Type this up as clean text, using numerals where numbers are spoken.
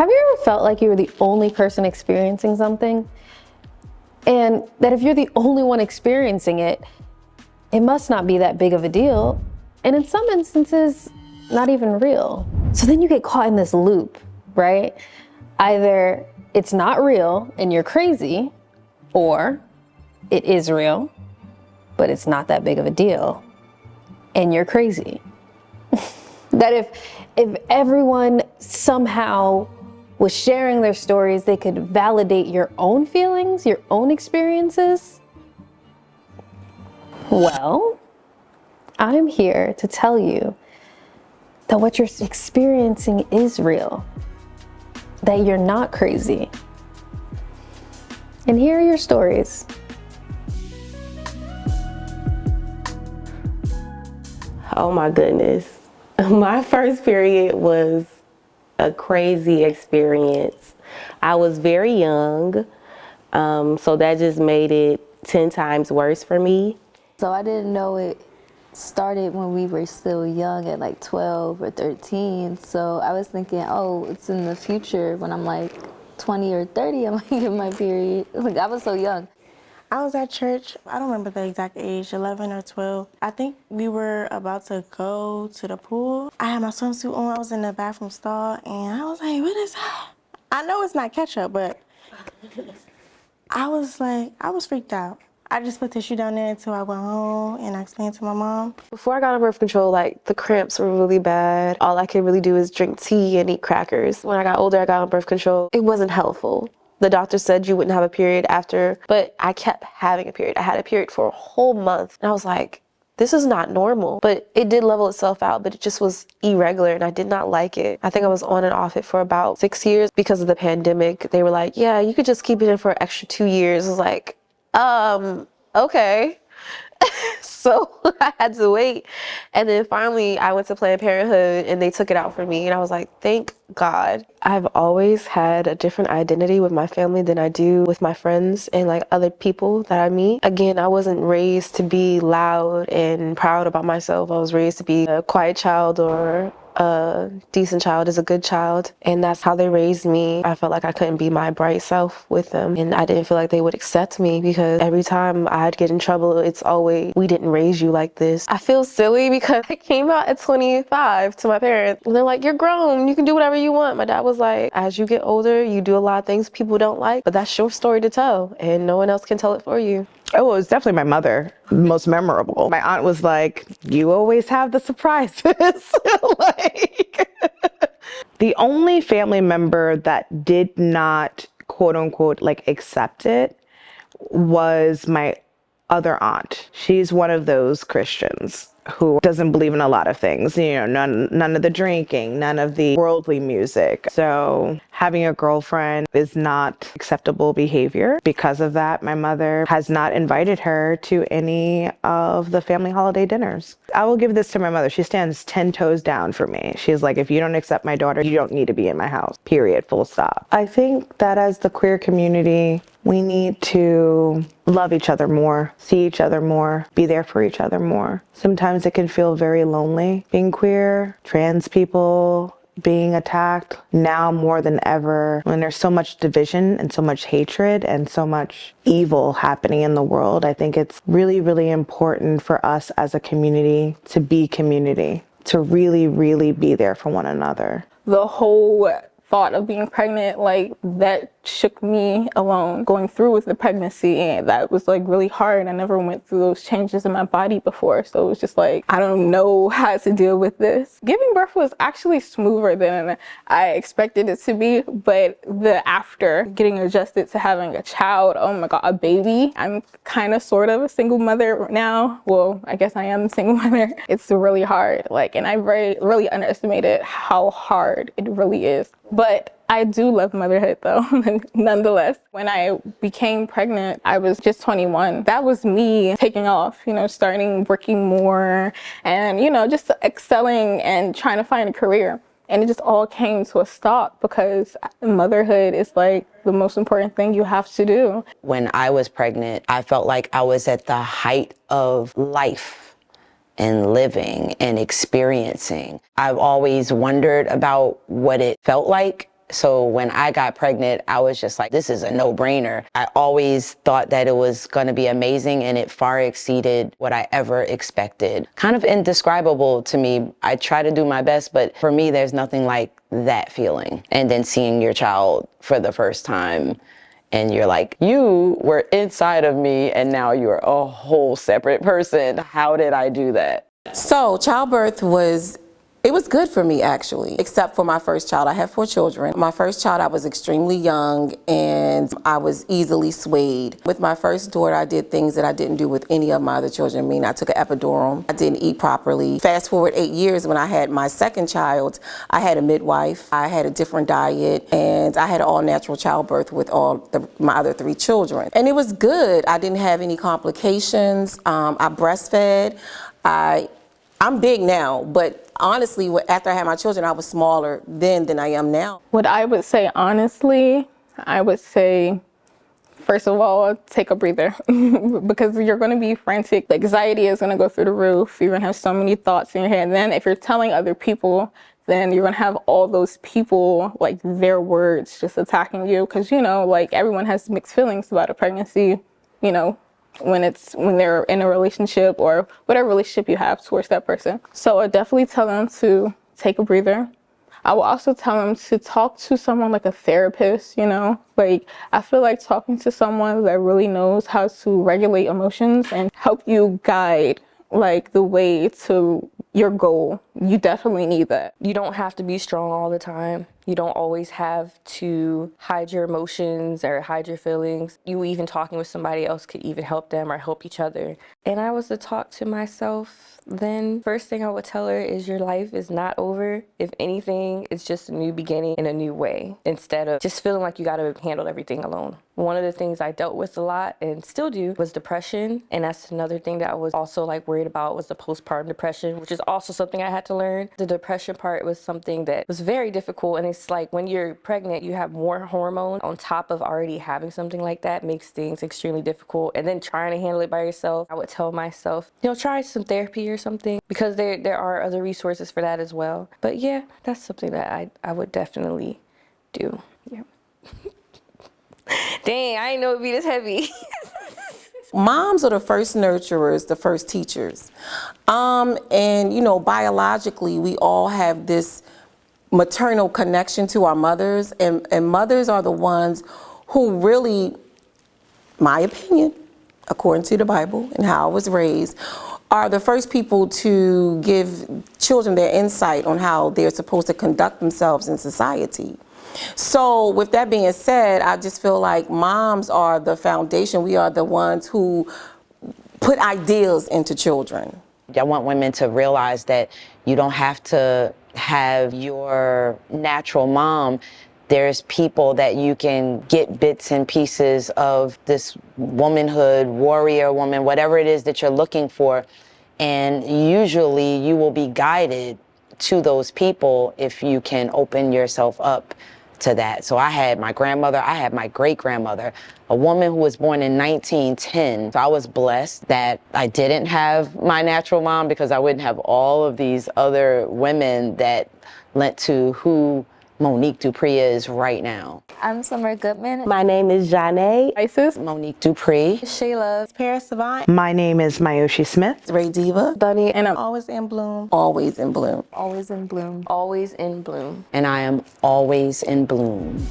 Have you ever felt like you were the only person experiencing something? And that if you're the only one experiencing it, it must not be that big of a deal. And in some instances, not even real. So then you get caught in this loop, right? Either it's not real and you're crazy, or it is real, but it's not that big of a deal and you're crazy. That if everyone somehow was sharing their stories, they could validate your own feelings, your own experiences. Well, I'm here to tell you that what you're experiencing is real, that you're not crazy. And here are your stories. Oh my goodness. My first period was a crazy experience. I was very young, so that just made it 10 times worse for me. So I didn't know it started when we were still young at like 12 or 13. So I was thinking, oh, it's in the future when I'm like 20 or 30, I might get my period. Like, I was so young. I was at church, I don't remember the exact age, 11 or 12. I think we were about to go to the pool. I had my swimsuit on, I was in the bathroom stall, and I was like, what is that? I know it's not ketchup, but I was freaked out. I just put tissue down there until I went home and I explained to my mom. Before I got on birth control, like, the cramps were really bad. All I could really do is drink tea and eat crackers. When I got older, I got on birth control. It wasn't helpful. The doctor said you wouldn't have a period after, but I kept having a period. I had a period for a whole month, and I was like, this is not normal. But it did level itself out, but it just was irregular, and I did not like it. I think I was on and off it for about 6 years because of the pandemic. They were like, yeah, you could just keep it in for an extra 2 years. I was like, okay. So I had to wait. And then finally I went to Planned Parenthood and they took it out for me. And I was like, thank God. I've always had a different identity with my family than I do with my friends and like other people that I meet. Again, I wasn't raised to be loud and proud about myself. I was raised to be a quiet child, or a decent child is a good child, and that's how they raised me. I felt like I couldn't be my bright self with them, and I didn't feel like they would accept me because every time I'd get in trouble, it's always, we didn't raise you like this. I feel silly because I came out at 25 to my parents, and they're like, you're grown, you can do whatever you want. My dad was like, as you get older, you do a lot of things people don't like, but that's your story to tell, and no one else can tell it for you. Oh, it was definitely my mother, most memorable. My aunt was like, you always have the surprises. The only family member that did not, quote unquote, like accept it was my other aunt. She's one of those Christians who doesn't believe in a lot of things, you know, none of the drinking, none of the worldly music. So having a girlfriend is not acceptable behavior. Because of that, my mother has not invited her to any of the family holiday dinners. I will give this to my mother. She stands 10 toes down for me. She's like, if you don't accept my daughter, you don't need to be in my house, period, full stop. I think that as the queer community, we need to love each other more, see each other more, be there for each other more. Sometimes it can feel very lonely being queer, trans people, being attacked. Now more than ever, when there's so much division and so much hatred and so much evil happening in the world, I think it's really, really important for us as a community, to really, really be there for one another. The whole thought of being pregnant, like, that shook me alone. Going through with the pregnancy, and that was like really hard. I never went through those changes in my body before, so it was just like, I don't know how to deal with this. Giving birth was actually smoother than I expected it to be, but the after, getting adjusted to having a child, oh my God, a baby. I'm kind of sort of a single mother now. Well, I guess I am a single mother. It's really hard, like, and I really underestimated how hard it really is. But I do love motherhood though, nonetheless. When I became pregnant, I was just 21. That was me taking off, you know, starting working more and, you know, just excelling and trying to find a career. And it just all came to a stop because motherhood is like the most important thing you have to do. When I was pregnant, I felt like I was at the height of life and living and experiencing. I've always wondered about what it felt like So when I got pregnant, I was just like, this is a no-brainer. I always thought that it was going to be amazing, and it far exceeded what I ever expected. Kind of indescribable to me. I try to do my best, but for me, there's nothing like that feeling. And then seeing your child for the first time, and you're like, you were inside of me, and now you're a whole separate person. How did I do that? So childbirth was good for me, actually, except for my first child. I have 4 children. My first child, I was extremely young and I was easily swayed. With my first daughter, I did things that I didn't do with any of my other children. I mean, I took an epidural. I didn't eat properly. Fast forward 8 years, when I had my second child, I had a midwife. I had a different diet, and I had an all-natural childbirth with my other 3 children. And it was good. I didn't have any complications. I breastfed. I'm big now, but honestly, after I had my children, I was smaller then than I am now. What I would say, honestly, I would say, first of all, take a breather because you're going to be frantic. The anxiety is going to go through the roof. You're going to have so many thoughts in your head. And then if you're telling other people, then you're going to have all those people, like their words just attacking you. Because, you know, like everyone has mixed feelings about a pregnancy, you know, when they're in a relationship or whatever relationship you have towards that person. So I definitely tell them to take a breather. I will also tell them to talk to someone like a therapist, you know, like I feel like talking to someone that really knows how to regulate emotions and help you guide like the way to your goal. You definitely need that. You don't have to be strong all the time. You don't always have to hide your emotions or hide your feelings. You even talking with somebody else could even help them or help each other. And I was to talk to myself then. First thing I would tell her is your life is not over. If anything, it's just a new beginning in a new way, instead of just feeling like you got to handle everything alone. One of the things I dealt with a lot and still do was depression. And that's another thing that I was also like worried about was the postpartum depression, which is also something I had to learn. The depression part was something that was very difficult. And it's like when you're pregnant, you have more hormone on top of already having something like that makes things extremely difficult. And then trying to handle it by yourself, I would tell myself, you know, try some therapy or something, because there are other resources for that as well. But yeah, that's something that I would definitely do. Yeah. Dang, I didn't know it'd be this heavy. Moms are the first nurturers, the first teachers. And you know, biologically, we all have this maternal connection to our mothers, and mothers are the ones who really, my opinion, according to the Bible and how I was raised, are the first people to give children their insight on how they're supposed to conduct themselves in society. So with that being said, I just feel like moms are the foundation. We are the ones who put ideals into children. I want women to realize that you don't have to have your natural mom. There's people that you can get bits and pieces of this womanhood, warrior woman, whatever it is that you're looking for. And usually you will be guided to those people if you can open yourself up to that. So I had my grandmother, I had my great-grandmother, a woman who was born in 1910. So I was blessed that I didn't have my natural mom, because I wouldn't have all of these other women that lent to who Monique Dupree is right now. I'm Summer Goodman. My name is Janae. Isis. Monique Dupree. Shayla. Paris Savant. My name is Mayoshi Smith. Ray Diva. Bunny. And I'm Always in bloom. Always in bloom. Always in bloom. Always in bloom. And I am always in bloom.